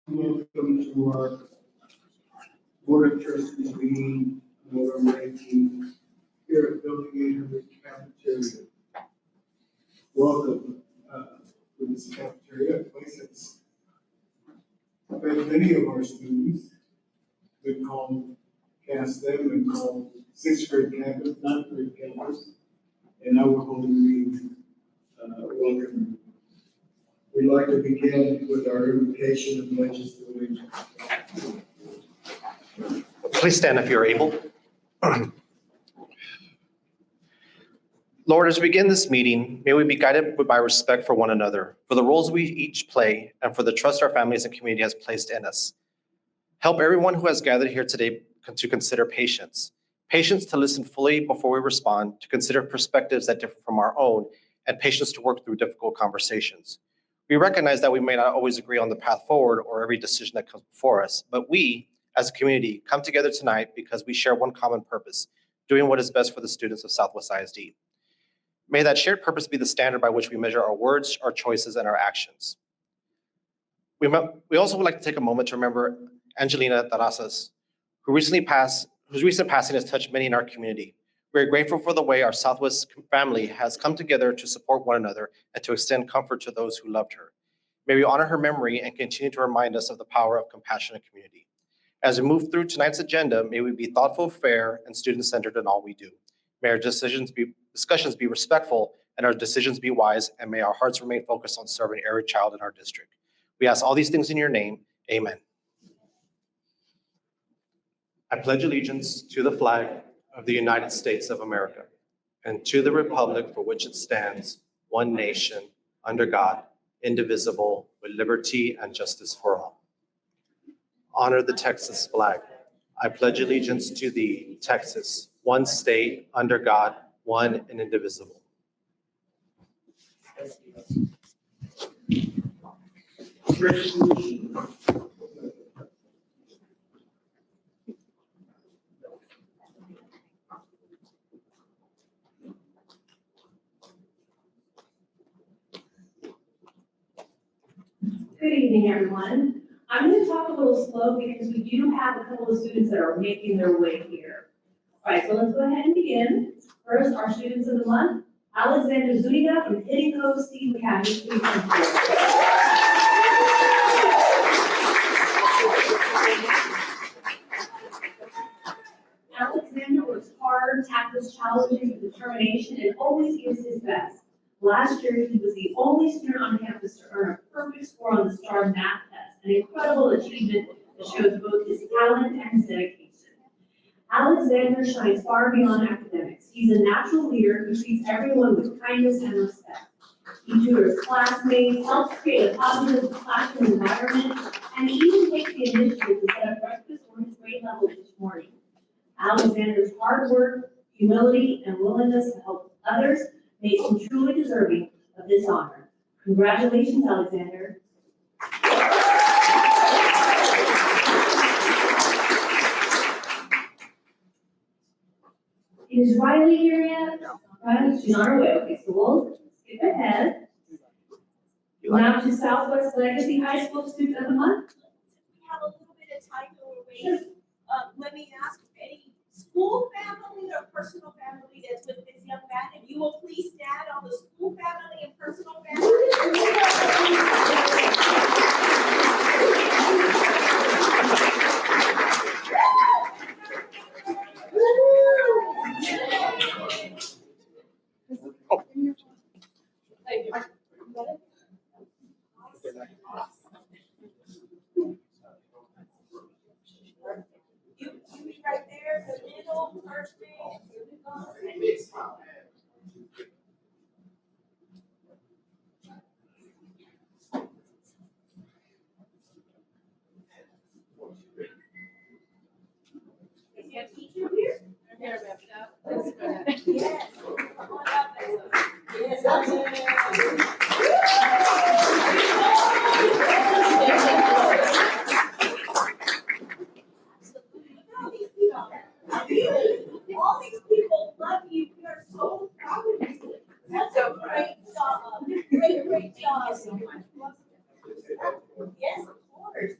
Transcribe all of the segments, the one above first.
Welcome to our Board of Trustees meeting November 18th here at Building 800 Cafeteria. Welcome to this cafeteria, a place that's fed many of our students. We cast them and call sixth grade campus, ninth grade campus, and now we're holding the meeting. Welcome. We'd like to begin with our invocation of pledges to allegiance. Please stand if you're able. Lord, as we begin this meeting, may we be guided by respect for one another, for the roles we each play, and for the trust our families and community has placed in us. Help everyone who has gathered here today to consider patience. Patience to listen fully before we respond, to consider perspectives that differ from our own, and patience to work through difficult conversations. We recognize that we may not always agree on the path forward or every decision that comes before us, but we, as a community, come together tonight because we share one common purpose, doing what is best for the students of Southwest ISD. May that shared purpose be the standard by which we measure our words, our choices, and our actions. We also would like to take a moment to remember Angelina Tarasas, whose recent passing has touched many in our community. We are grateful for the way our Southwest family has come together to support one another and to extend comfort to those who loved her. May we honor her memory and continue to remind us of the power of compassionate community. As we move through tonight's agenda, may we be thoughtful, fair, and student-centered in all we do. May our discussions be respectful and our decisions be wise, and may our hearts remain focused on serving every child in our district. We ask all these things in your name. Amen. I pledge allegiance to the flag of the United States of America and to the republic for which it stands, one nation, under God, indivisible, with liberty and justice for all. Honor the Texas flag. I pledge allegiance to thee, Texas, one state, under God, one and indivisible. Good evening, everyone. I'm going to talk a little slow because we do have a couple of students that are making their way here. All right, so let's go ahead and begin. First, our students of the month, Alexander Zuniga from Hidden Cove Steve Academy. Please come forward. Alexander works hard, tackles challenges with determination, and always gives his best. Last year, he was the only student on campus to earn a perfect score on the STAR math test, an incredible achievement that shows both his talent and his dedication. Alexander shines far beyond academics. He's a natural leader who treats everyone with kindness and respect. He tutors classmates, helps create a positive classroom environment, and he even takes the initiative to set up breakfast for his grade level each morning. Alexander's hard work, humility, and willingness to help others make him truly deserving of this honor. Congratulations, Alexander. Is Riley here yet? Riley, she's on her way. Okay, so we'll skip ahead. Now to Southwest Legacy High School Student of the Month. We have a little bit of time to wait. Let me ask any school family or personal family that's with this young man, if you will please stand on the school family and personal family. Thank you. You be right there, the middle, first name. Is your teacher here? Yes. Come on up. Yes, I'm all these people love you. We are so proud of you. That's a great job. Great job. Yes, of course.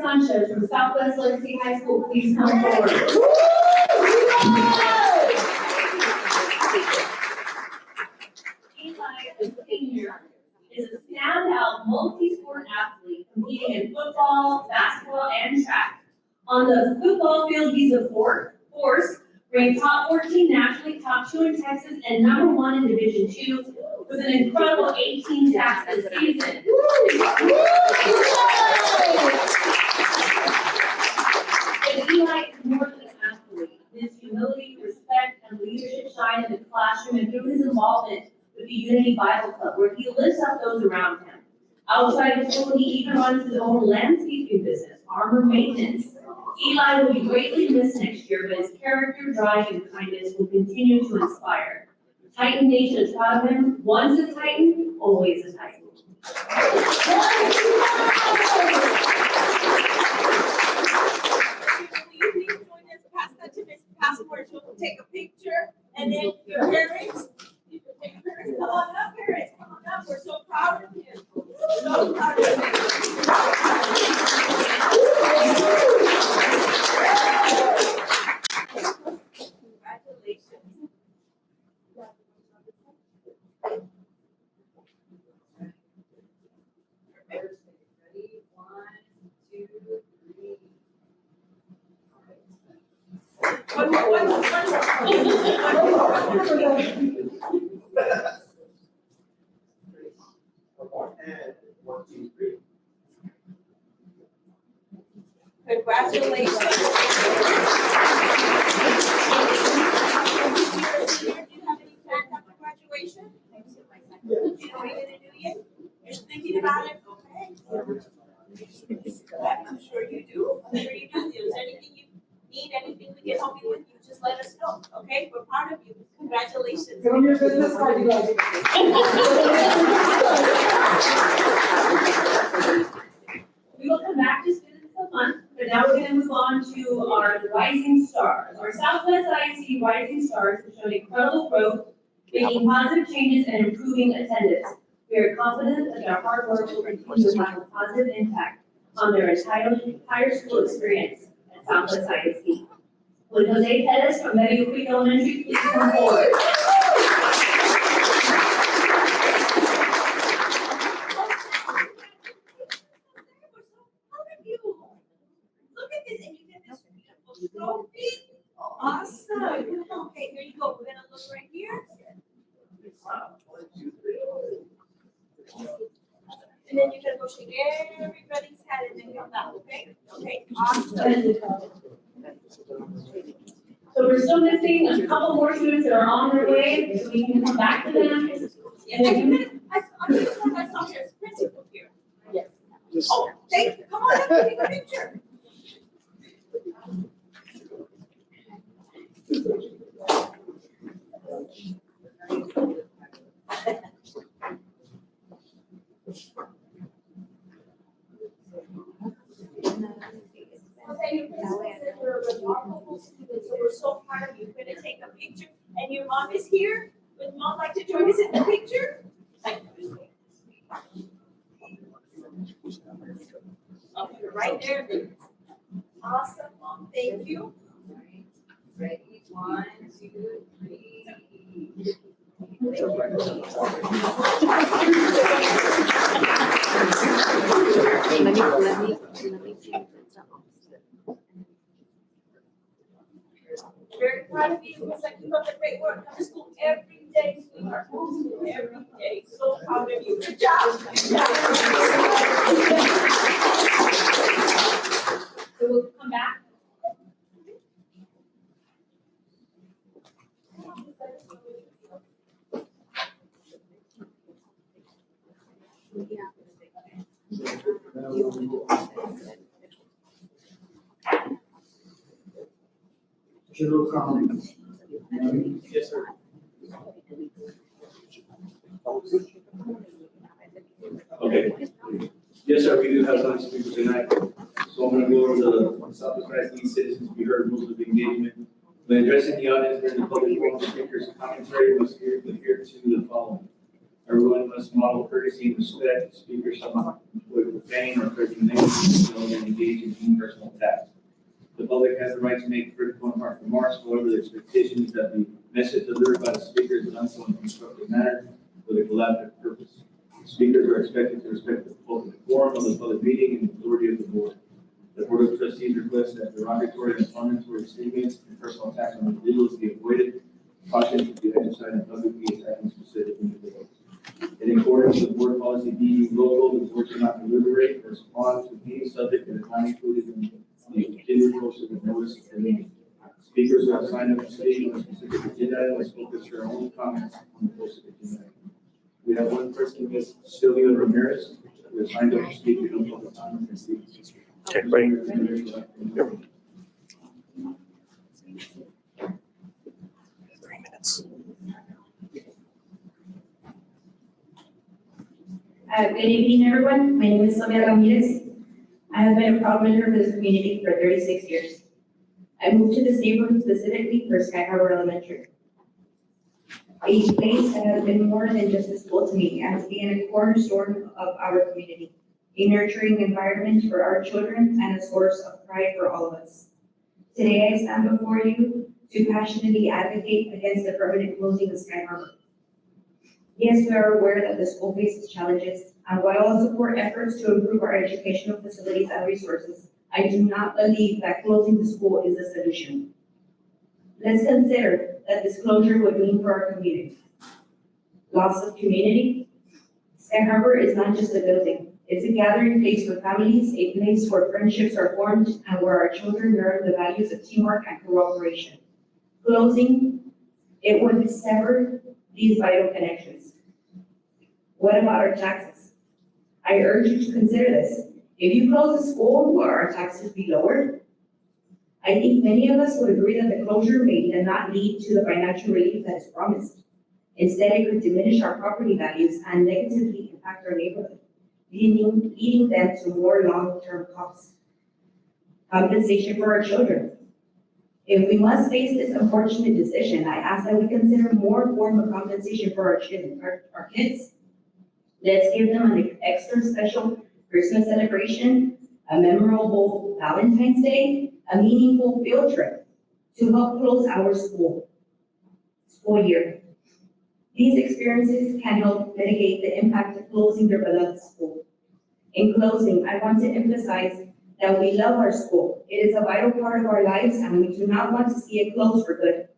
Sanchez from Southwest Legacy High School please come forward? Eli, a senior, is a standout multi-sport athlete competing in football, basketball, and track. On the football field, he's a force, ranked top 14 nationally, top 2 in Texas, and number 1 in Division II, with an incredible 18 sacks this season. But Eli is more than an athlete. His humility, respect, and leadership shine in the classroom and through his involvement with the Unity Bible Club, where he lifts up those around him. Outside of school, he even runs his own landscaping business, Armor Maintenance. Eli will be greatly missed next year, but his character, drive, and kindness will continue to inspire. Titan Nation is proud of him. Once a Titan, always a Titan. Will you please join us, pass that to Ms. Passport, she'll take a picture, and then your parents, you can take parents, come on up, parents, come on up, we're so proud of you. So proud of you. Congratulations. Ready? 1, 2, 3. One more. And 1, 2, 3. Congratulations. Do you have any plans after graduation? You know what you're gonna do yet? You're thinking about it? Okay. I'm sure you do. I'm sure you do. If there's anything you need, anything we can help you with, you just let us know, okay? We're proud of you. Congratulations. Give them your business card, you guys. We will come back to students of the month, but now we're gonna move on to our rising stars. Our Southwest ISD rising stars have shown incredible growth, making positive changes and improving attendance. We are confident that their hard work will continue to have a positive impact on their entire school experience at Southwest ISD. Would Jose Pettis from Meadow Creek Elementary please come forward? Look at this, and you get this beautiful trophy. Awesome. Okay, here you go. We're gonna look right here. And then you're gonna go shake everybody's hand and then come back, okay? Okay, awesome. So we're still missing a couple more students that are on their way, so we can come back to them. And then I just want I saw here, it's principal here. Yes. Oh, thank you. Come on up, take a picture. Okay, your principal said you're a remarkable student, so we're so proud of you. We're gonna take a picture, and your mom is here. Would mom like to join us in the picture? Okay, right there. Awesome, mom, thank you. Ready? 1, 2, 3. Let me change it to opposite. Very proud of you, because I keep up the great work. Come to school every day, sweetheart. Come to school every day. So proud of you. Good job. Good job. so we'll come back. General comments. Yes, sir. Okay. Yes, sir, we do have some speakers tonight. So I'm gonna go over the Southwest ISD citizens, we heard rules of engagement. When addressing the audience during the public forum, speakers' commentary must adhere to the following. Everyone must model courtesy and respect. Speakers shall not avoid profane or threatening names and engage in personal attacks. The public has the right to make critical and harsh remarks. However, the expectation is that the message delivered by the speaker is done so in a constructive manner with a collaborative purpose. Speakers are expected to respect the public forum of the public meeting and the authority of the board. The Board of Trustees requests that derogatory and inflammatory statements and personal attacks on individuals be avoided. Caution should be exercised in publicly attacking specific individuals. In accordance with board policy BU local, the board should not deliberate or respond to any subject that is not included in the continued posted of notice of the meeting. Speakers are assigned to speak on a specific agenda item and speakers share only comments on the posted agenda item. We have one person, Ms. Sylvia Ramirez, who is signed up to speak. We don't have the time to speak. Okay, ready? 3 minutes. Good evening, everyone. My name is Sylvia Ramirez. I have been a proud member of this community for 36 years. I moved to this neighborhood specifically for Sky Harbor Elementary. A place that has been more than just a school to me, it has been a cornerstone of our community, a nurturing environment for our children and a source of pride for all of us. Today, I stand before you to passionately advocate against the permanent closing of Sky Harbor. Yes, we are aware that the school faces challenges, and while I support efforts to improve our educational facilities and resources, I do not believe that closing the school is the solution. Let's consider that this closure would mean for our community. Loss of community. Sky Harbor is not just a building. It's a gathering place for families, a place where friendships are formed, and where our children learn the values of teamwork and cooperation. Closing, it would sever these vital connections. What about our taxes? I urge you to consider this. If you close the school, will our taxes be lowered? I think many of us would agree that the closure may not lead to the financial relief that is promised. Instead, it could diminish our property values and negatively impact our neighborhood, leading them to more long-term costs. Compensation for our children. If we must face this unfortunate decision, I ask that we consider more form of compensation for our children, our kids. Let's give them an extra special Christmas celebration, a memorable Valentine's Day, a meaningful field trip to help close our school year. These experiences can help mitigate the impact of closing their beloved school. In closing, I want to emphasize that we love our school. It is a vital part of our lives, and we do not want to see it close for good.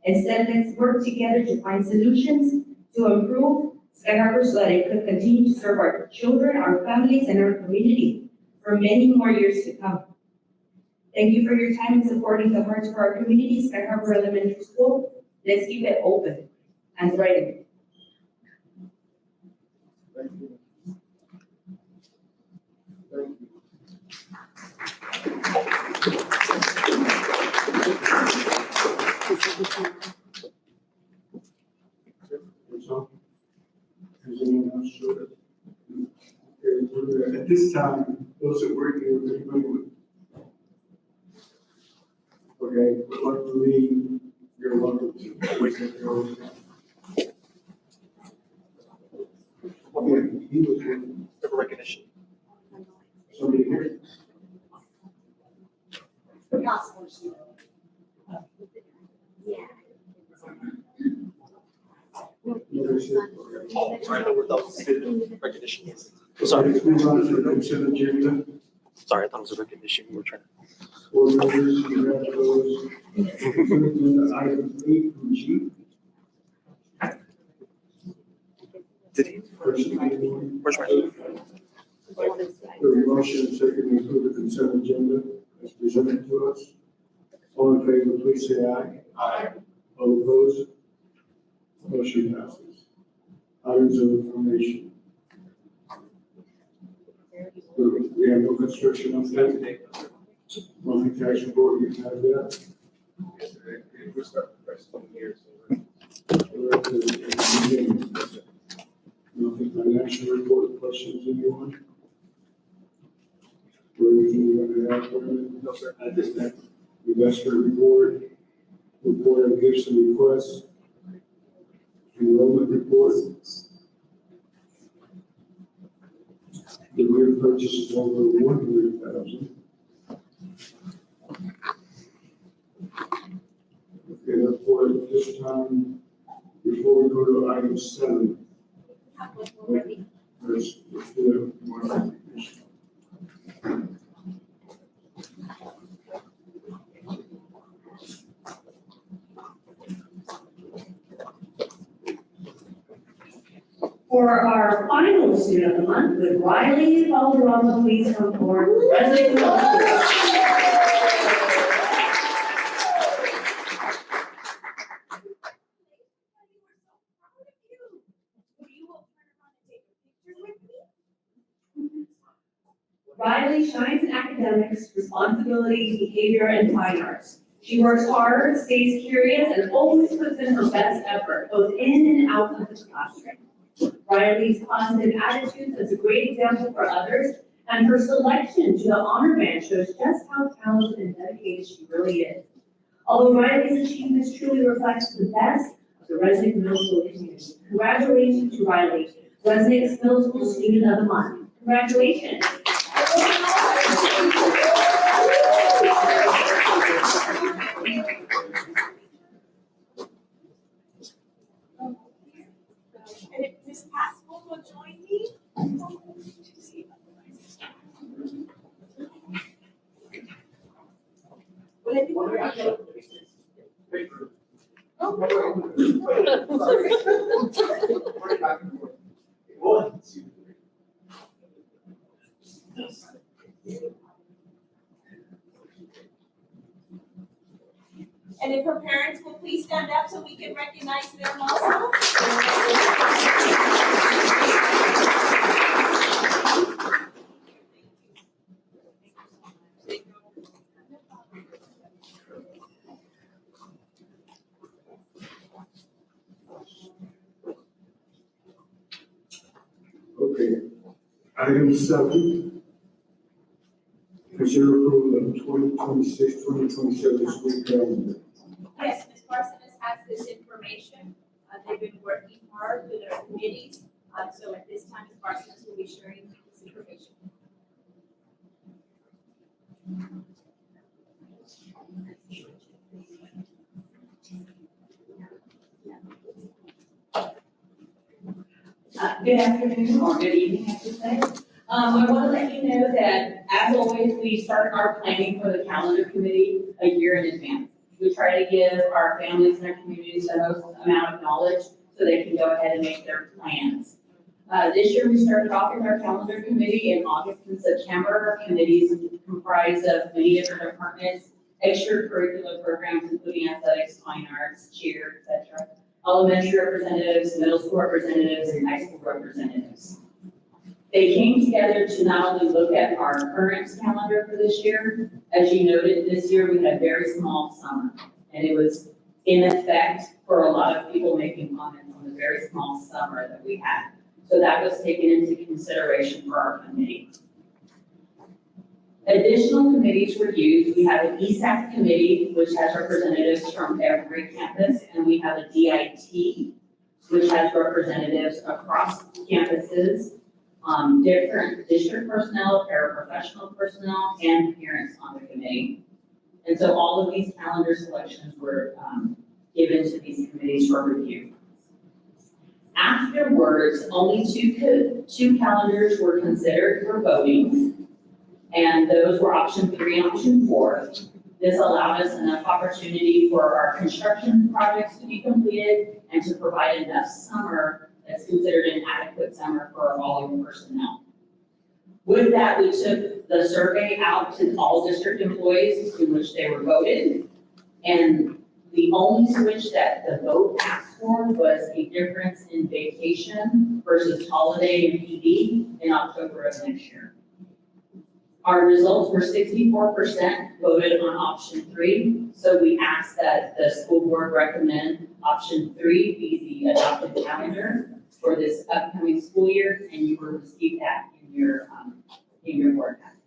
Instead, let's work together to find solutions to improve Sky Harbor so that it could continue to serve our children, our families, and our community for many more years to come. Thank you for your time in supporting the Hearts for Our Community, Sky Harbor Elementary School. Let's keep it open and thriving. Thank you. Thank you. Does anyone else show it? Okay, at this time, those that work here, if anybody would. Okay, would like to leave, you're welcome to wait at your own time. Okay, he was with Have a recognition. somebody here. Sorry, that was recognition. Sorry, Sorry, let's move on to the consent agenda. sorry, I thought it was a recognition. We were trying to. Board members, you have those. Consent agenda items A through G. Did he? Where's my? The motion second to approve the consent agenda as presented to us. All in favor, please say aye. Aye. All opposed? Motion passes. Items of information. We have no construction update. Monthly tax report, you have that. We start the first 1 year, Monthly financial report, questions, anyone? Or anything you want to add, Brandon? No, sir, at this time. Investor report, report of gifts and requests, enrollment report, The rear purchase is over 100,000. Okay, therefore, at this time, before we go to item 7, there's the one application. For our final student of the month, with Riley Valderrama, please come forward. President Riley shines in academics, responsibility, behavior, and fine arts. She works hard, stays curious, and always puts in her best effort, both in and out of the classroom. Riley's positive attitude is a great example for others, and her selection to the honor band shows just how talented and dedicated she really is. Although Riley's achievements truly reflect the best of the Resnick Middle School community. Congratulations to Riley, Resnick's Middle School Student of the Month. Congratulations. And if Ms. Pascal will join me. Will it be all right? And if her parents will please stand up so we can recognize them also. Okay. Item 7. Consider approval of 2026-2027 school calendar. Yes, Ms. Parsons has this information. They've been working hard with their committees. So at this time, Ms. Parsons will be sharing this information. Good afternoon, or good evening, I should say. I want to let you know that, as always, we start our planning for the calendar committee a year in advance. We try to give our families and our communities the most amount of knowledge so they can go ahead and make their plans. This year, we started off with our calendar committee in August and September. Our committees comprise of many different departments, extracurricular programs, including athletics, fine arts, cheer, etc. Elementary representatives, middle school representatives, and high school representatives. They came together to not only look at our current calendar for this year. As you noted, this year we had a very small summer, and it was in effect for a lot of people making comments on the very small summer that we had. So that was taken into consideration for our committee. Additional committees were used. We have an ESAC committee, which has representatives from every campus, and we have a DIT, which has representatives across campuses, different district personnel, paraprofessional personnel, and parents on the committee. And so all of these calendar selections were given to these committees for review. Afterwards, only two calendars were considered for voting, and those were option 3 and option 4. This allowed us enough opportunity for our construction projects to be completed and to provide enough summer that's considered an adequate summer for all of the personnel. With that, we took the survey out to all district employees in which they were voted, and the only switch that the vote asked for was a difference in vacation versus holiday and PD in October of next year. Our results were 64% voted on option 3, so we asked that the school board recommend option 3 be the adopted calendar for this upcoming school year, and you will receive that in your board packet.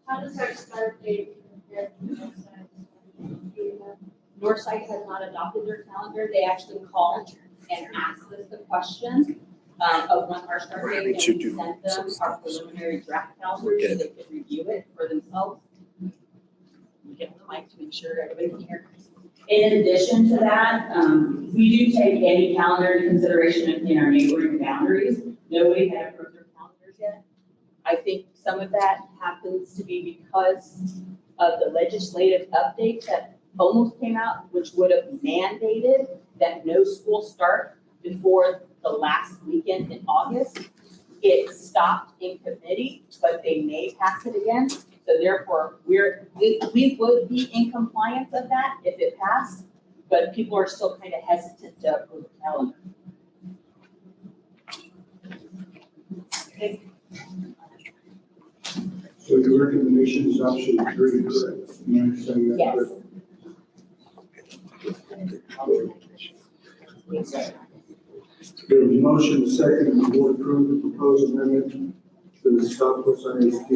How does our start date compare to both sides? Do you have Northside has not adopted their calendar. They actually called and asked us the question of when our start date, and we sent them our preliminary draft calendar so they could review it for themselves. Get the mic to make sure everybody can hear. In addition to that, we do take any calendar into consideration in our neighboring boundaries. Nobody had approved their calendars yet. I think some of that happens to be because of the legislative update that almost came out, which would have mandated that no school start before the last weekend in August. It stopped in committee, but they may pass it again. So therefore, we would be in compliance of that if it passed, but people are still kind of hesitant to approve the calendar. So your recommendation is option 3, correct? Am I understanding that Yes. correctly? There was a motion, second, and the board approved the proposed amendment to the Southwest ISD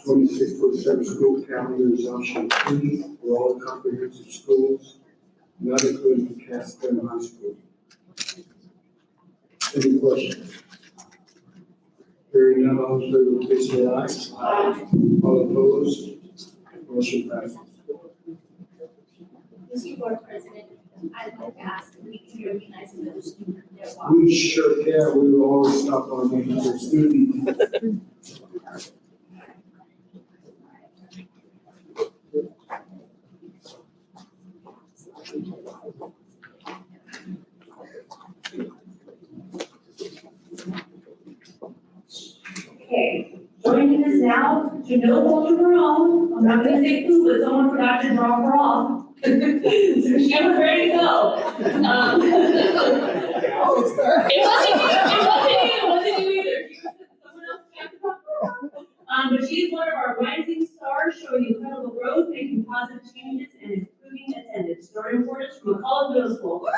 26-27 school calendar is option 3 for all comprehensive schools, not including Castle High School. Any questions? Hearing none, all in favor, please say aye. Aye. All opposed? Motion passes. Mr. Board President, I'd like to ask if we can recognize another student that walked. We sure can, we will always stop on the for student. Okay, joining us now, to no fault of her own, I'm not gonna say who, but someone forgot to drop her off. So she was ready to go. Oh, sir. It wasn't you either. Someone else got to drop her off. But she's one of our rising stars, showing incredible growth, making positive changes, and improving attendance. Story reporters from McCullough Middle School.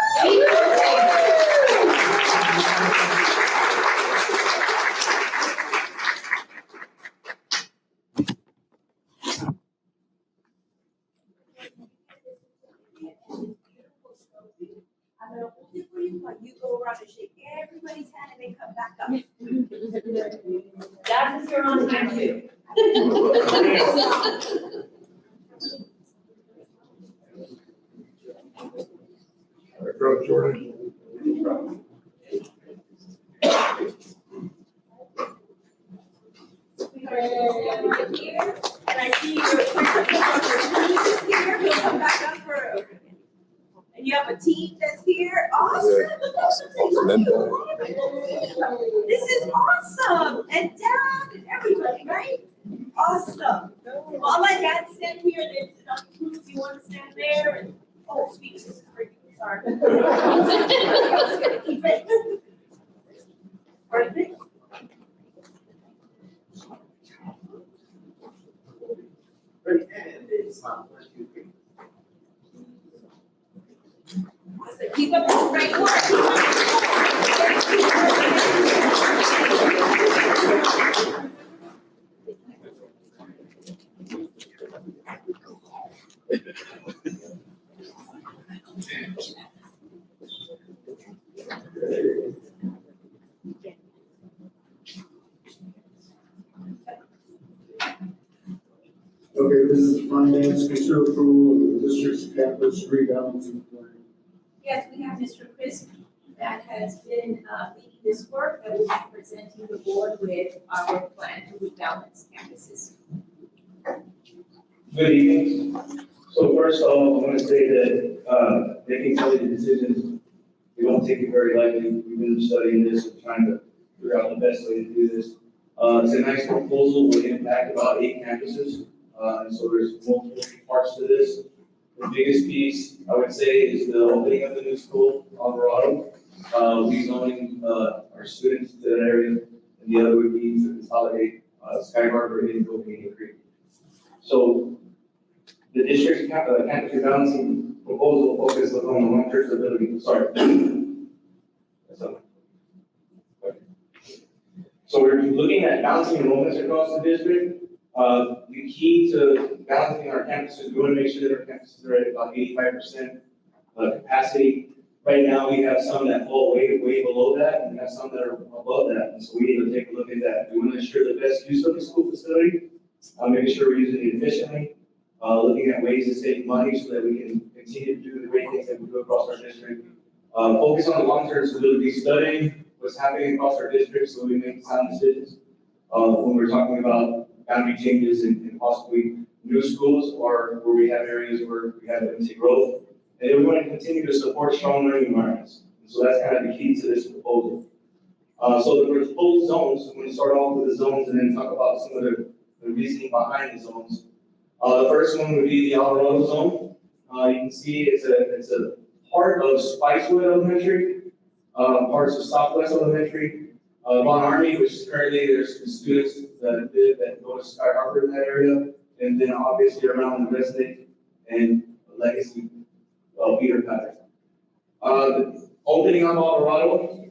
I'm gonna hold it for you while you go around and shake everybody's hand and then come back up. That's if you're on time too. All right, go, Jordan. Here, and I see your team is here, we'll come back up for, and you have a team that's here, awesome. This is awesome, and Dad and everybody, right? Awesome. Well, I'll let Dad stand here, then Dr. Cruz, you want to stand there, and, oh, speak, this is for you, sorry. I was gonna keep it. Perfect. So keep up the great work. Okay, this is finance, consider approval of the district's campus rebalancing plan. Yes, we have Mr. Chris that has been leading this work and will be presenting the board with our plan to rebalance campuses. Good evening. So first of all, I want to say that making some of the decisions, we don't take it very lightly. We've been studying this and trying to figure out the best way to do this. It's a nice proposal, will impact about 8 campuses. And so there's multiple parts to this. The biggest piece, I would say, is the opening of the new school, Alvarado. Rezoning our students to that area, and the other would be to consolidate Sky Harbor into Bohemian Creek. So the district's campus rebalancing proposal focuses on the long-term stability, sorry. So we're looking at balancing enrollments across the district. The key to balancing our campuses, we want to make sure that our campuses are at about 85% capacity. Right now, we have some that fall way below that, and we have some that are above that, and so we need to take a look at that. We want to ensure the best use of the school facility, making sure we're using it efficiently, looking at ways to save money so that we can continue to do the great things that we do across our district. Focus on the long-term stability, studying what's happening across our district so we make sound decisions. When we're talking about boundary changes and possibly new schools or where we have areas where we have limited growth. And then we want to continue to support strong learning environments. And so that's kind of the key to this proposal. So the proposed zones, I'm going to start off with the zones and then talk about some of the reasoning behind the zones. The first one would be the Alvarado zone. You can see it's a part of Spicewood Elementary, parts of Southwest Elementary, Von Army, which is currently there's some students that go to Sky Harbor in that area, and then obviously around the Resnick and Legacy feeder pattern. Opening up Alvarado,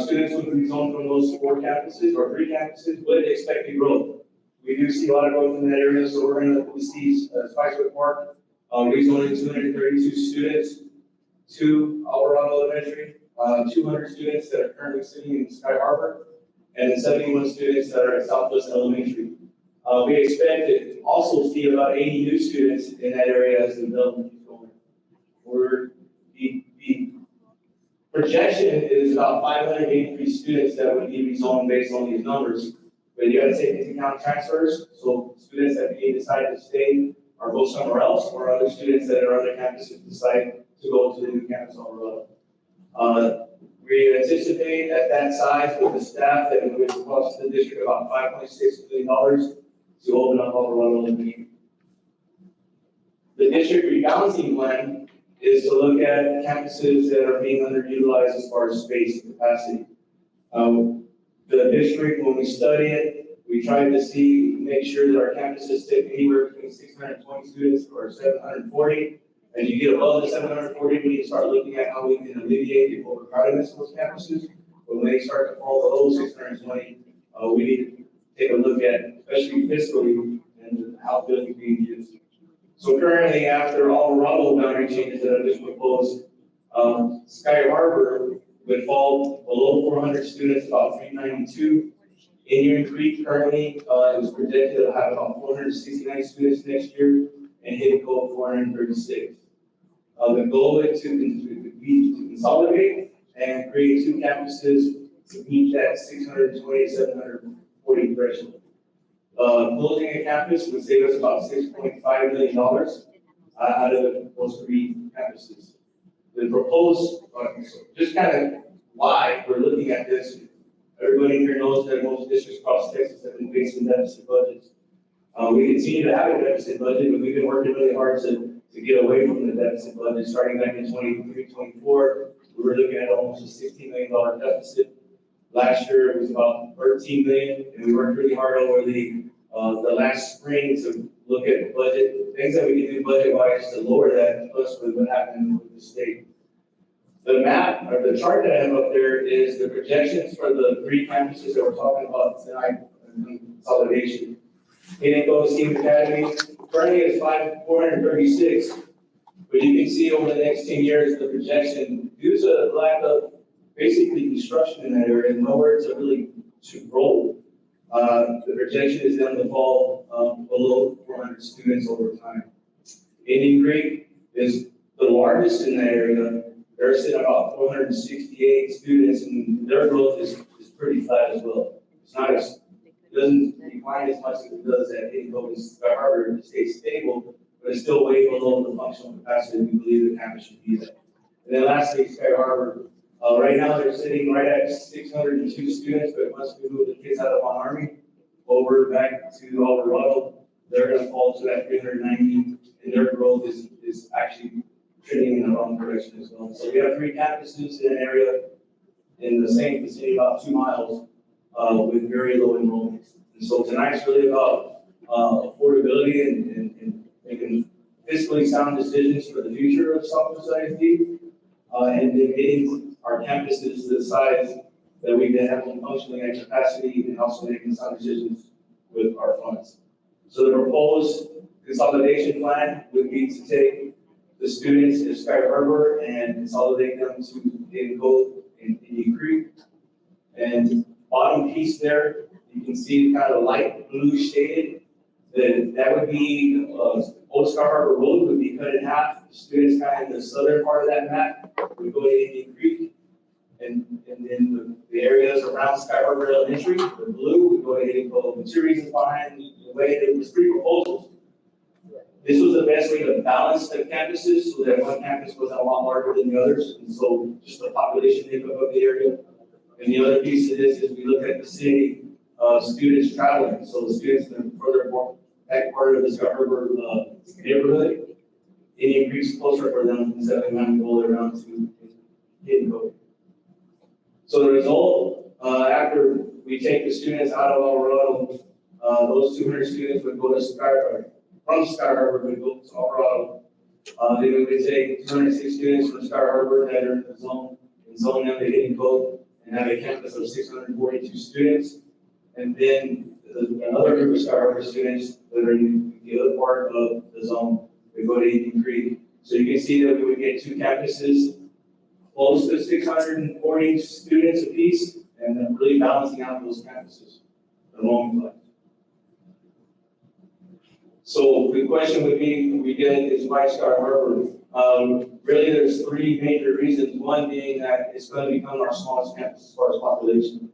students would be zoned from those 4 campuses or 3 campuses with expected growth. We do see a lot of growth in that area, so we're going to see Spicewood Park rezoning 232 students to Alvarado Elementary, 200 students that are currently sitting in Sky Harbor, and then 71 students that are at Southwest Elementary. We expect to also see about 80 new students in that area as the development keeps going. The projection is about 583 students that would be rezoned based on these numbers. But you gotta take into account transfers, so students that may decide to stay or go somewhere else, or other students that are on the campuses decide to go to the new campus Alvarado. We anticipate at that size with the staff that it would cost the district about $5.6 million to open up Alvarado Elementary. The district rebalancing plan is to look at campuses that are being underutilized as far as space and capacity. The district, when we study it, we try to make sure that our campuses sit anywhere between 620 students or 740. As you get above the 740, we need to start looking at how we can alleviate the overcrowdedness of those campuses. But when they start to fall below 620, we need to take a look at, especially fiscally, and how buildings are being used. So currently, after Alvarado boundary changes that I just proposed, Sky Harbor would fall below 400 students, about 392. Indian Creek currently is projected to have about 469 students next year, and Hidden Cove 436. The goal is to consolidate and create 2 campuses to meet that 620, 740 threshold. Closing a campus would save us about $6.5 million out of those 3 campuses. The proposed, just kind of why we're looking at this, everybody here knows that most districts across Texas have been facing deficit budgets. We continue to have a deficit budget, but we've been working really hard to get away from the deficit budget. Starting back in 23, 24, we were looking at almost a $16 million deficit. Last year, it was about $13 million, and we worked really hard over the last spring to look at the budget, things that we can do budget-wise to lower that, plus with what happened with the state. The map, or the chart that I have up there is the projections for the 3 campuses that we're talking about tonight, consolidation. Hidden Cove Steam Academy, currently it's 436, but you can see over the next 10 years, the projection, due to the lack of basically construction in that area, nowhere to really grow. The projection is then to fall below 400 students over time. Indian Creek is the largest in that area. They're sitting about 468 students, and their growth is pretty flat as well. It's not as, it doesn't decline as much as it does at Hidden Cove and Sky Harbor. It stays stable, but it's still way below the functional capacity we believe the campus should be at. And then lastly, Sky Harbor. Right now, they're sitting right at 602 students, but once we move the kids out of Von Army over back to Alvarado, they're going to fall to that 390, and their growth is actually trending in the wrong direction as well. So we have 3 campuses in an area in the same vicinity, about 2 miles, with very low enrollments. And so tonight's really about affordability and making fiscally sound decisions for the future of Southwest ISD, and then getting our campuses to the size that we can have them functioning at capacity and also making sound decisions with our funds. So the proposed consolidation plan would be to take the students in Sky Harbor and consolidate them to Dayton Cove and Indian Creek. And bottom piece there, you can see kind of light blue shaded. That would be, Old Sky Harbor Road would be cut in half. The students kind of in the southern part of that map would go to Indian Creek. And then the areas around Sky Harbor Elementary, the blue would go to Indian Cove. And two reasons behind the way there was three proposals. This was the best way to balance the campuses so that one campus wasn't a lot larger than the others. And so just the population makeup of the area. And the other piece of this is we look at the city students traveling. So the students in the further back part of the Sky Harbor neighborhood, Indian Creek's closer for them instead of having to go around to Dayton Cove. So the result, after we take the students out of Alvarado, those 200 students would go to Sky Harbor. From Sky Harbor would go to Alvarado. Then we would take 206 students from Sky Harbor that are in the zone and zone them to Dayton Cove and have a campus of 642 students. And then another group of Sky Harbor students that are in the other part of the zone, we go to Indian Creek. So you can see that we would get two campuses, close to 640 students apiece, and then really balancing out those campuses along the line. So the question would be, we get is why Sky Harbor? Really, there's three major reasons. One being that it's going to become our smallest campus as far as population.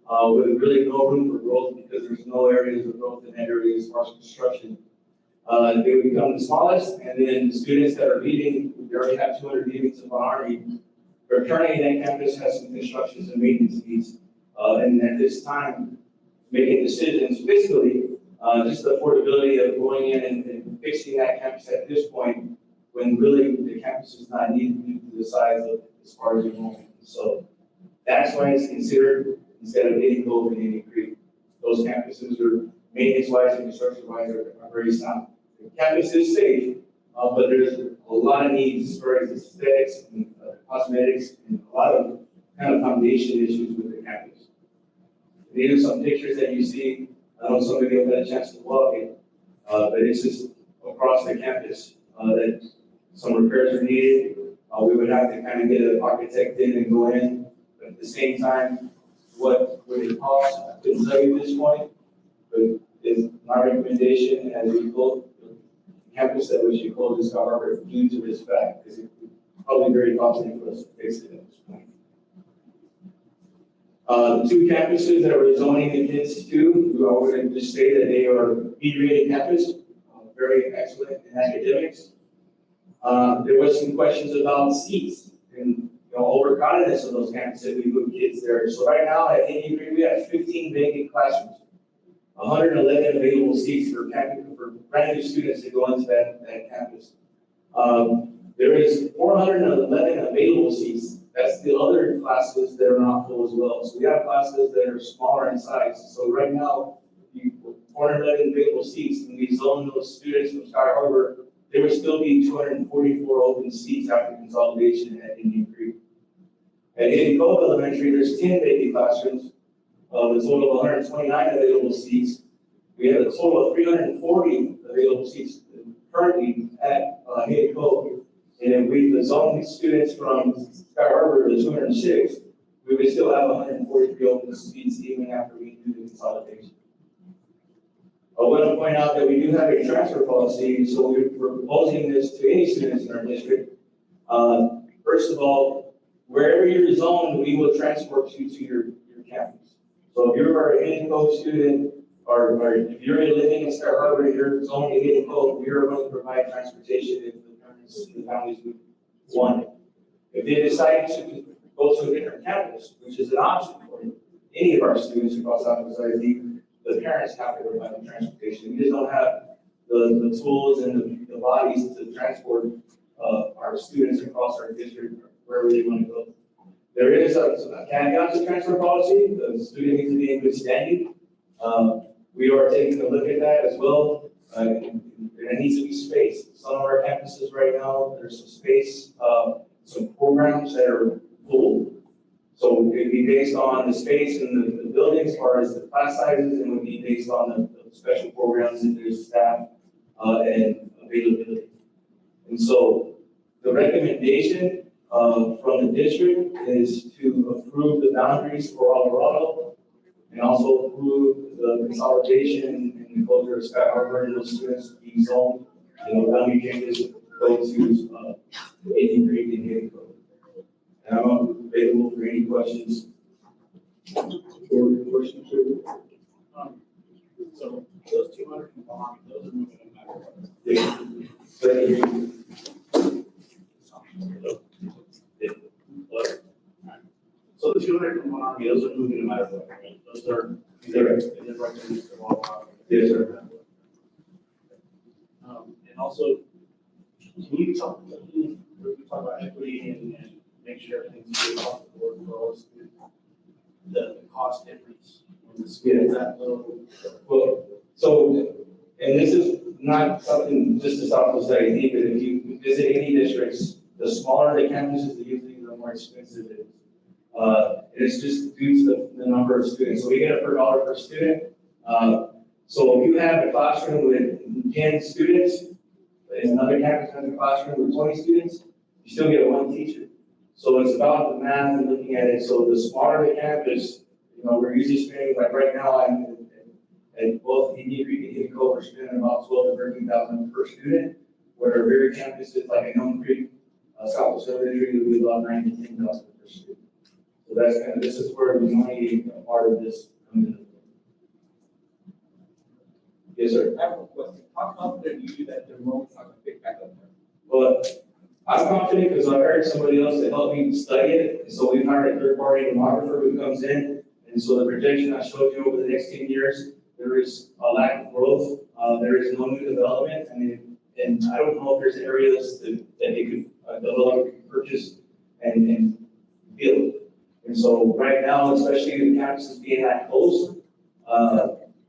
With really no room for growth because there's no areas of growth in that area as far as construction. They would become the smallest, and then the students that are leaving, we already have 200 leavings of our Army. But currently, that campus has some constructions and maintenance needs. And at this time, making decisions fiscally, just the affordability of going in and fixing that campus at this point, when really the campus is not needed due to the size of as far as enrollment. So that's why it's considered instead of Dayton Cove and Indian Creek. Those campuses are maintenance-wise and construction-wise are very sound. The campus is safe, but there's a lot of needs as far as aesthetics and cosmetics and a lot of kind of foundation issues with the campus. These are some pictures that you see. I know some of you have had a chance to walk it, but it's just across the campus that some repairs are needed. We would have to kind of get an architect in and go in, but at the same time, what would it cost? I couldn't tell you at this point, but it's my recommendation as we close the campus that we should close this Sky Harbor due to this fact, because it's probably very costly for us to fix it at this point. The two campuses that we're zoning the kids to, I would just say that they are B-rated campus, very excellent in academics. There was some questions about seats and overcrowdedness of those campuses. We move kids there. So right now at Indian Creek, we have 15 vacant classrooms, 111 available seats for brand new students to go into that campus. There is 411 available seats. That's the other classes that are not full as well. So we have classes that are smaller in size. So right now, 411 available seats, and we zone those students from Sky Harbor, there would still be 244 open seats after consolidation at Indian Creek. At Indian Cove Elementary, there's 10 vacant classrooms, a total of 129 available seats. We have a total of 340 available seats currently at Indian Cove. And if we zone students from Sky Harbor to 206, we would still have 143 open seats even after we do the consolidation. I want to point out that we do have a transfer policy, so we're proposing this to any students in our district. First of all, wherever you're zoned, we will transport you to your campus. So if you're an Indian Cove student, or if you're living in Sky Harbor, you're zoned in Indian Cove, we are going to provide transportation if the parents and the families would want it. If they decide to go to a different campus, which is an option for any of our students across Southwest ISD, the parents have to provide the transportation. We just don't have the tools and the bodies to transport our students across our district wherever they want to go. There is a caveat to transfer policy. The student needs to be in good standing. We are taking a look at that as well. There needs to be space. Some of our campuses right now, there's some space, some programs that are full. So it'd be based on the space in the building as far as the class sizes, and would be based on the special programs if there's staff, and availability. And so the recommendation, from the district is to approve the boundaries for Alvarado and also approve the consolidation and the closure of Sky Harbor and those students being zoned in the boundary campus go to, 83 and Haiti Code. And I'm available for any questions. Or questions? So those 200 from Bonnie, those are moving no matter what. Yeah. So the 200 from Bonnie, those are moving no matter what, right? Those are, Correct. is it right to Mr. Wawa? Yes, sir. And also, can you talk about equity and make sure everything's good across the board for all students? The cost difference in the school, that little. Well, so, and this is not something just to Southwest IED, but if you visit any districts, the smaller the campuses, usually the more expensive it is. And it's just due to the number of students. So we get a per dollar per student. So if you have a classroom with 10 students, and another campus has a classroom with 20 students, you still get one teacher. So it's about the math and looking at it. So the smaller the campus, we're usually spending, like right now, and both Indian Creek and Hidden Cove are spending about 12 to 13,000 per student, where very campuses like in Elm Creek, Southwest Elementary, will be about 9 to 10,000 per student. So that's this is where the money part of this comes in. Yes, sir. I have a question. How confident are you that the road's not gonna pick back up? But I'm confident because I hired somebody else to help me study it. And so we've hired a third-party demographer who comes in. And so the projection I showed you over the next 10 years, there is a lack of growth. There is no new development. And I don't know if there's areas that they could develop, purchase and build. And so right now, especially the campuses being that close,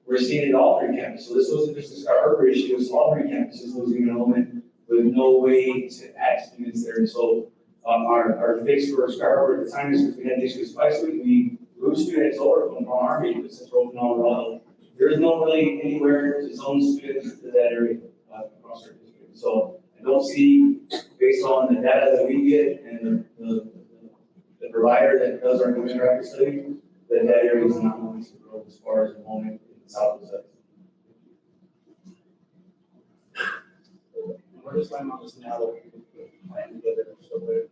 we're seeing it all three campuses. So this wasn't just a Sky Harbor issue, it's all three campuses losing enrollment with no way to add students there. And so our fix for Sky Harbor at the time is because we had issues twice a week, we moved students over from Palm Army to Central Colorado. There is no really anywhere to zone students to that area across our district. So I don't see, based on the data that we get and the provider that does our demographic study, that area is not going to grow as far as enrollment in the southwest side. We're just laying on this now that we plan together, so that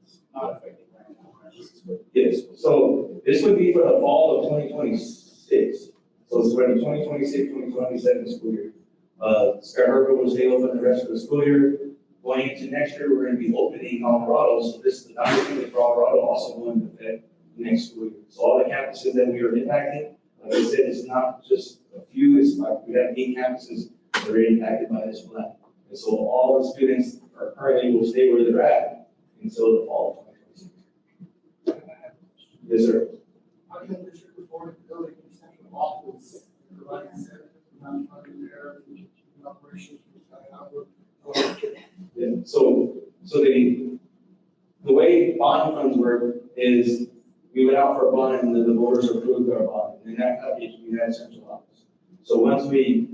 it's not affecting right now. Right? This is what- Yes, so this would be for the fall of 2026. So it's for the 2026-2027 school year. Sky Harbor will stay open the rest of the school year. Going into next year, we're going to be opening Colorado, so this is the opportunity for Colorado also going to affect next school year. So all the campuses that we are impacting, like I said, it's not just a few, it's like we have 8 campuses that are impacted by this plan. And so all the students are currently will stay where they're at until the fall of 2026. Yes, sir. How can the district afford building central office, providing center, non-funded there, operations, Yeah, so the way bond funds work is we went out for a bond and the voters approved our bond. And in that package, we had central office. So once we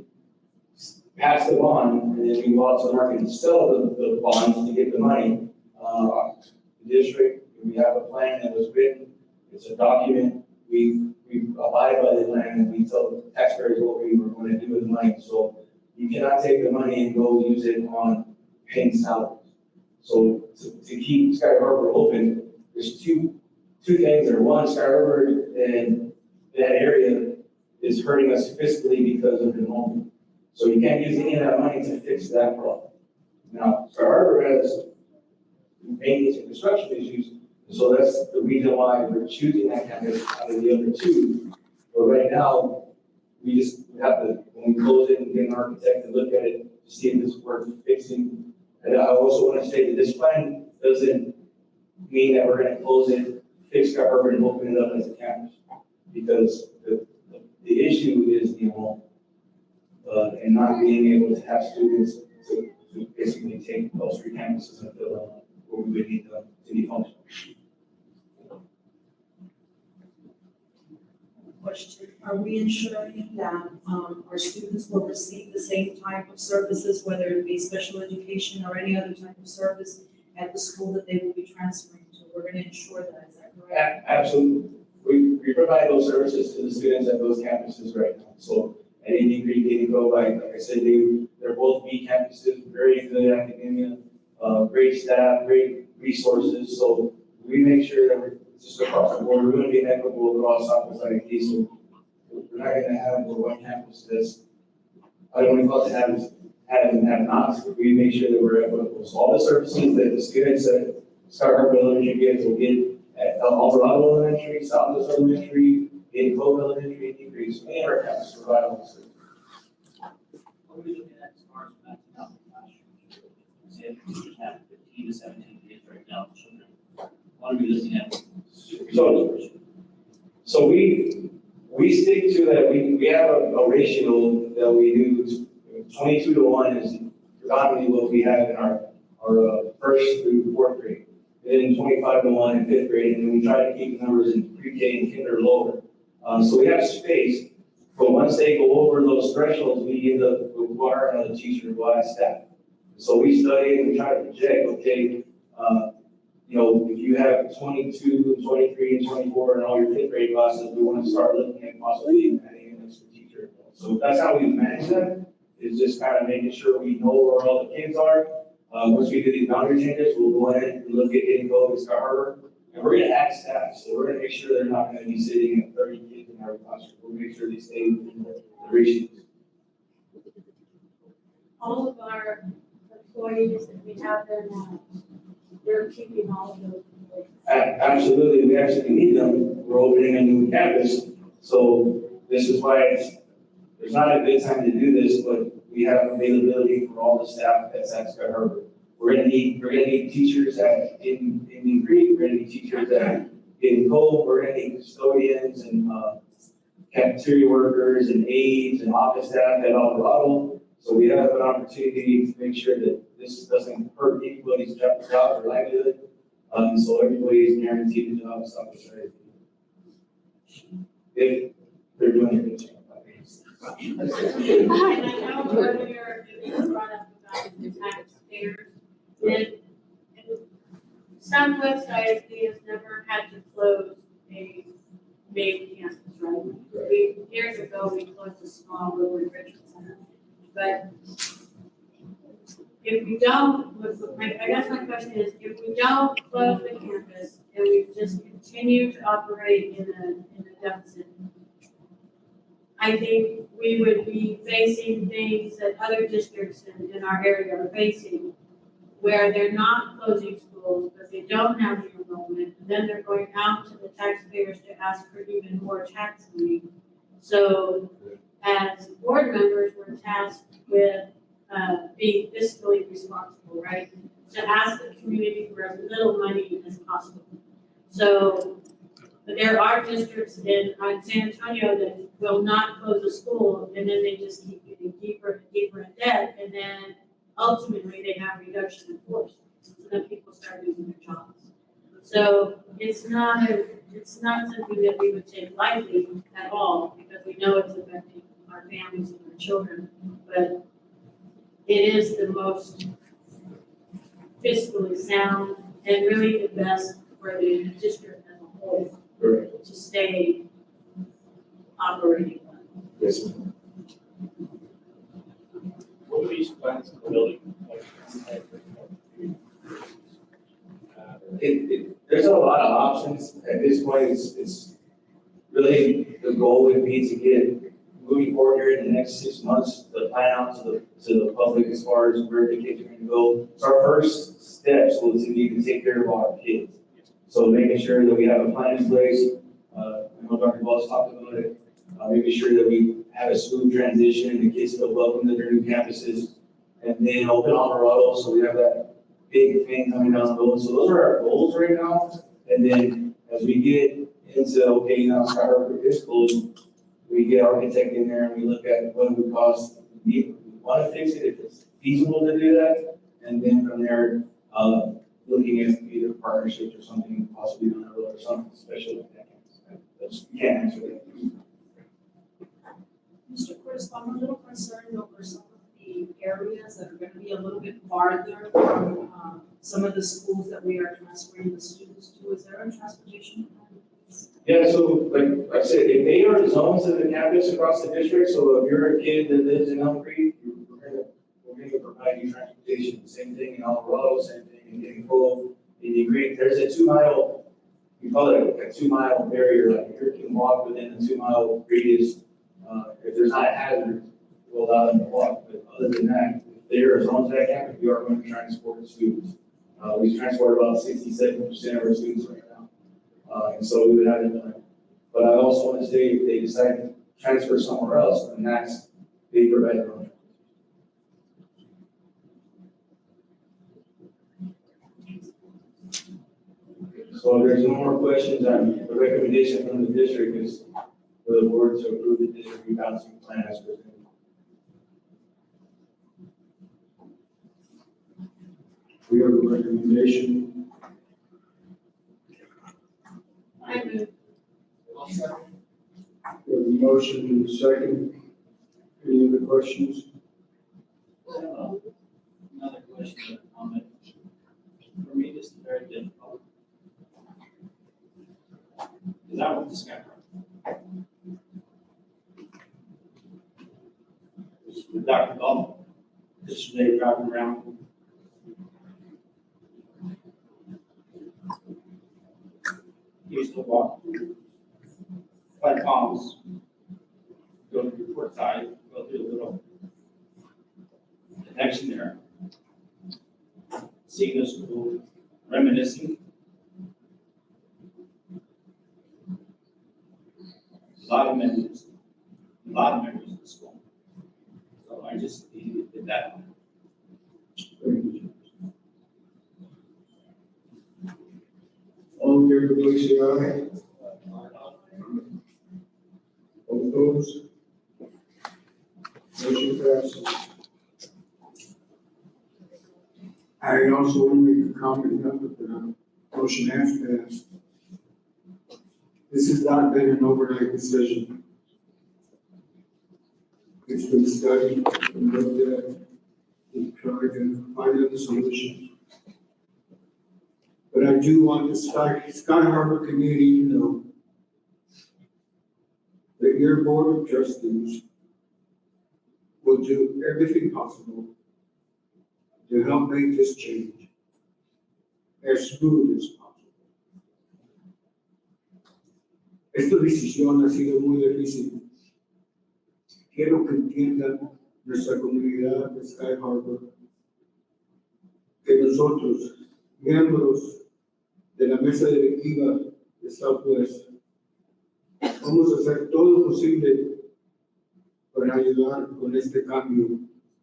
pass the bond and then we go out to the market and sell the bonds to get the money, the district, we have a plan that was written, it's a document, we abide by the plan and we tell the taxpayers what we were going to do with the money. So you cannot take the money and go use it on paying salaries. So to keep Sky Harbor open, there's two things there. One, Sky Harbor and that area is hurting us fiscally because of enrollment. So you can't use any of that money to fix that problem. Now, Sky Harbor has maintenance and construction issues, so that's the reason why we're choosing that campus out of the other two. But right now, we just have to, when we close it and get an architect to look at it, to see if it's worth fixing. And I also want to say that this plan doesn't mean that we're going to close it, fix Sky Harbor and open it up as a campus. Because the issue is the enrollment. And not being able to have students to basically take those three campuses and fill them where we would need them to be functional. question. Are we ensuring that, our students will receive the same type of services, whether it be special education or any other type of service at the school that they will be transferring to? We're gonna ensure that, is that correct? Absolutely. We provide those services to the students at those campuses right now. So at Indian Creek, Indigo, like I said, they're both B campuses, very good academia, great staff, great resources. So we make sure that we're just across the board, we're gonna be equitable across Southwest ISD. So we're not gonna have one campus that's, I don't want to call it have and have nots, but we make sure that we're equitable. So all the services that the students at Sky Harbor Elementary get will get at Alvarado Elementary, Southwest Elementary, in Cove Elementary, Indian Creek, so any of our campuses provide all the services. What are we looking at as far as maxing out the classroom? Say, if teachers have 15 to 17 kids right now, children, what are we looking at? So we stick to that, we have a ratio that we do, 22 to 1 is predominantly what we have in our first through fourth grade. Then 25 to 1 in fifth grade, and then we try to keep the numbers in pre-K and kinder lower. So we have space, but once they go over those thresholds, we end up requiring another teacher to add staff. So we study and we try to project, okay, you know, if you have 22, 23, and 24 in all your fifth grade classes, we want to start looking at possibly adding an extra teacher. So that's how we manage that, is just kind of making sure we know where all the kids are. Once we do these boundary changes, we'll go in and look at Hidden Cove and Sky Harbor, and we're gonna add staff, so we're gonna make sure they're not gonna be sitting at 30 kids in our classroom. We'll make sure they stay within the ratios. All of our employees that we have there now, we're keeping all of those employees. Absolutely, we actually need them. We're opening a new campus, so this is why there's not a good time to do this, but we have availability for all the staff that's at Sky Harbor. We're gonna need teachers at Indian Creek, we're gonna need teachers at Hidden Cove, we're gonna need custodians and cafeteria workers and aides and office staff at Alvarado. So we have an opportunity to make sure that this doesn't hurt anybody's job or livelihood. So everybody is guaranteed a job, stuff is right. If they're doing a good job. And I know earlier it was brought up about the taxpayers. And Southwest ISD has never had to close a main campus, right? Years ago, we closed a small little enrichment center. But if we don't, I guess my question is, if we don't close the campus and we just continue to operate in a deficit, I think we would be facing things that other districts in our area are facing, where they're not closing schools, but they don't have the enrollment, and then they're going out to the taxpayers to ask for even more tax money. So as board members, we're tasked with being fiscally responsible, right? To ask the community for as little money as possible. So but there are districts in San Antonio that will not close a school, and then they just keep getting deeper and deeper in debt, and then ultimately they have reduction in force. So then people start losing their jobs. So it's not something that we would take lightly at all, because we know it's affecting our families and our children. But it is the most fiscally sound and really the best for the district as a whole to stay operating. Yes. What are these plans for the building? There's a lot of options. At this point, it's really, the goal would be to get moving forward here in the next 6 months, the plan out to the public as far as where the kids are gonna go. So our first steps was to need to take care of our kids. So making sure that we have a plan in place, I know Dr. Wells talked about it, making sure that we have a smooth transition and the kids feel welcome to their new campuses. And then open Alvarado, so we have that big thing coming down the road. So those are our goals right now. And then as we get into, okay, now Sky Harbor is closed, we get architect in there and we look at what it would cost. We want to fix it if it's feasible to do that. And then from there, looking at either partnerships or something possibly on the road or something special like that. You can't answer that. Mr. Curtis, I'm a little concerned over some of the areas that are gonna be a little bit farther from, some of the schools that we are transferring the students to. Is there a transportation plan? Yeah, so like I said, if they are zones of the campus across the district, so if you're a kid that lives in Elm Creek, we're gonna provide you transportation. Same thing in Alvarado, same thing in Indian Cove, Indian Creek. There's a 2 mile, we call it a 2 mile barrier, like you can walk within a 2 mile radius. If there's not a hazard, we'll allow them to walk, but other than that, if there are zones of that campus, we are going to transport the students. We transport about 67% of our students right now. And so we would have it done. But I also want to say, if they decide to transfer somewhere else, then that's, they provide their own. So if there's no more questions, the recommendation from the district is for the board to approve the district rebalancing plan as presented. We have a recommendation. I move. We have a motion and a second. Any other questions? Another question or comment. For me, this is very difficult. Because I went to Sky Harbor. With Dr. Gall, yesterday driving around. He used to walk by Palms, go to the port side, go through a little connection there. Seeing the school, reminiscing. A lot of memories of the school. So I just did that. All in favor, please say aye. All opposed? Motion passes. I also want to make a comment now that the motion has passed. This has not been an overnight decision. It's been studied and looked at, and tried to find a solution. But I do want the Sky Harbor community to know that your board of trustees will do everything possible to help make this change as smooth as possible. Esta decisión ha sido muy difícil. Quiero que entiendan nuestra comunidad de Sky Harbor que nosotros, miembros de la mesa directiva de Southwest, vamos a hacer todo lo posible para ayudar con este cambio.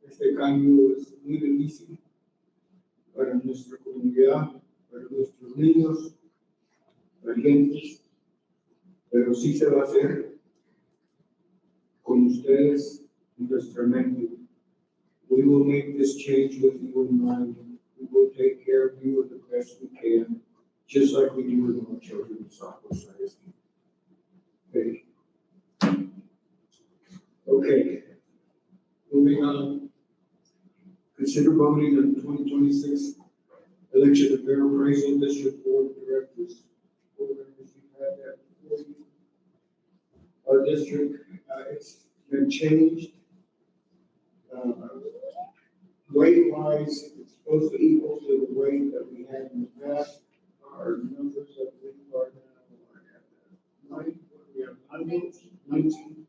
Este cambio es muy difícil para nuestra comunidad, para nuestros niños, valientes, pero sí se va a hacer con ustedes en nuestra mente. We will make this change with you in mind. We will take care of you the best we can, just like we do with our children in Southwest ISD. Okay. Okay. Moving on. Consider voting on the 2026 election of Bear Appraisal District Board of Directors. Board members, you have that before you. Our district, it's been changed. Weight-wise, it's supposed to equal to the weight that we had in the past. Our numbers, I think, are now at 19.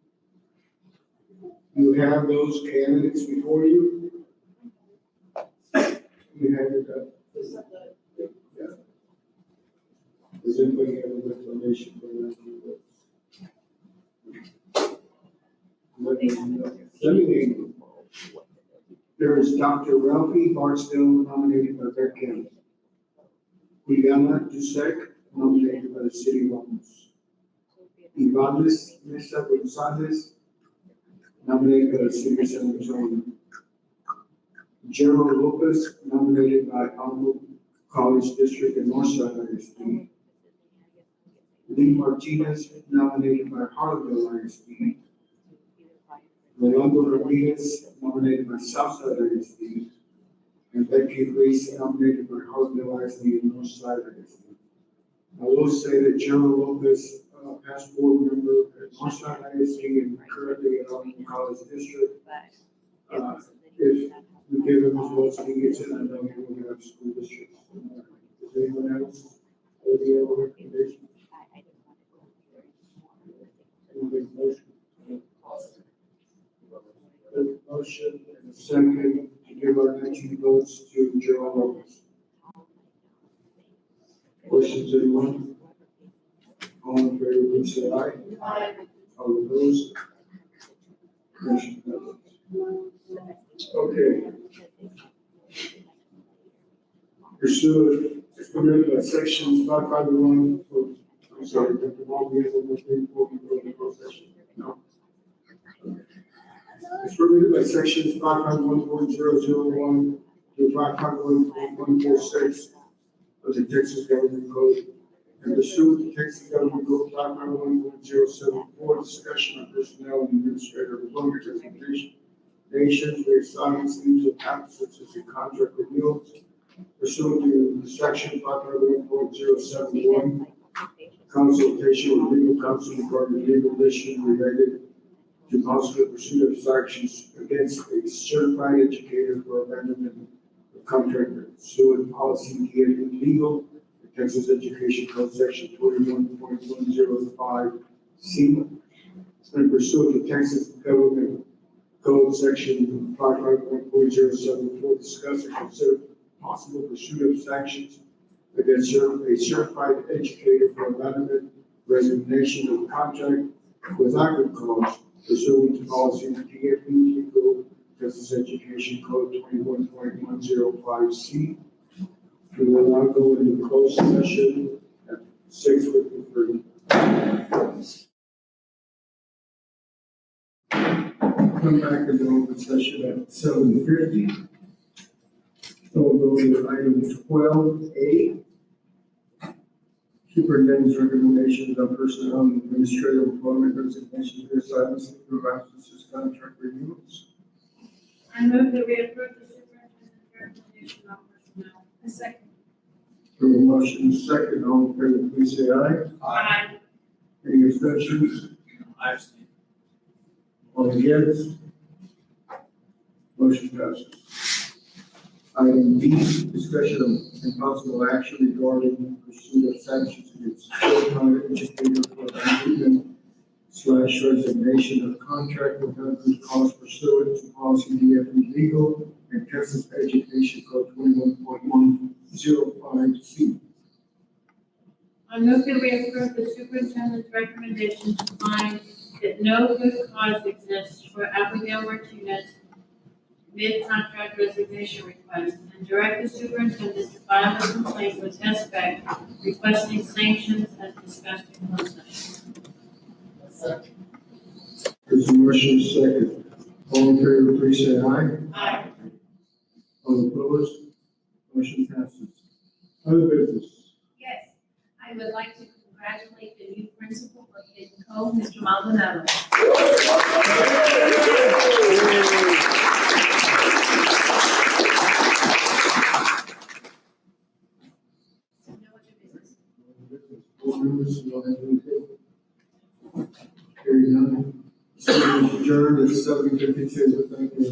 You have those candidates before you. You have it up. Yeah. Does anybody have any information for that? Let me name. There is Dr. Ralphie Barksdale, nominated by Bear County. Juliana Dusek, nominated by the City of Ramos. Ivanlis Mesa Gonzalez, nominated by the City of San Antonio. Gerald Lopez, nominated by Arnold College District and Northside ISD. Lee Martinez, nominated by Harleville ISD. Rolando Ramirez, nominated by Southside ISD, and Becky Reese, nominated by Hartnell ISD and Northside ISD. I will say that Gerald Lopez, past board member at Northside ISD and currently at Alton College District. If we give him his votes, he gets it, I know he will have school districts. Is anyone else? Any other recommendations? Any big motion? There's a motion and a second to give our 19 votes to Gerald Lopez. Questions, anyone? All in favor, please say aye. Aye. All opposed? Motion passes. Okay. Pursuant, it's permitted by sections 551, I'm sorry, Dr. Wong, we have one more thing before we go into closed session. No. It's permitted by sections 551.001 to 551.146 of the Texas Government Code, and pursuant to Texas Government Code 551.074, discussion of personnel and administrative employment representation, nations, reassignments, leaves of absence as a contract renewals, pursuant to section 551.071, consultation with legal counsel regarding legal issues related to possible pursuit of sanctions against a certified educator for abandonment of contract pursuant to policy DFE legal, the Texas Education Code section 21.105 C, and pursuant to Texas Government Code section 55.4074, discuss and consider possible pursuit of sanctions against a certified educator for abandonment, resignation of contract without good cause pursuant to policy DFE legal, Texas Education Code 21.105 C. We will now go into closed session at 6:53. Come back into open session at 7:50. So we'll go to item 12A. Superintendent's recommendations on personnel and administrative employment resignations, reassignments, and absences, contract renewals. I move that we approve the superintendent's recommendation on personnel. A second. For the motion, second, all in favor, please say aye. Aye. Any abstentions? I abstain. All against? Motion passes. Item B, discussion of impossible action regarding pursuit of sanctions against certified educator for abandonment / resignation of contract without good cause pursuant to policy DFE legal and Texas Education Code 21.105 C. I move that we approve the superintendent's recommendation to find that no good cause exists for Abigail Martinez mid-contract resignation request, and direct the superintendent to file a complaint with SBEC requesting sanctions as discussed in closed session. There's a motion second. All in favor, please say aye. Aye. All opposed? Motion passes. Other business. Yes, I would like to congratulate the new principal of Hidden Cove, Mr. Maldonado. Board members, you don't have anything? Hearing none. So adjourned at 7:52. Thank you.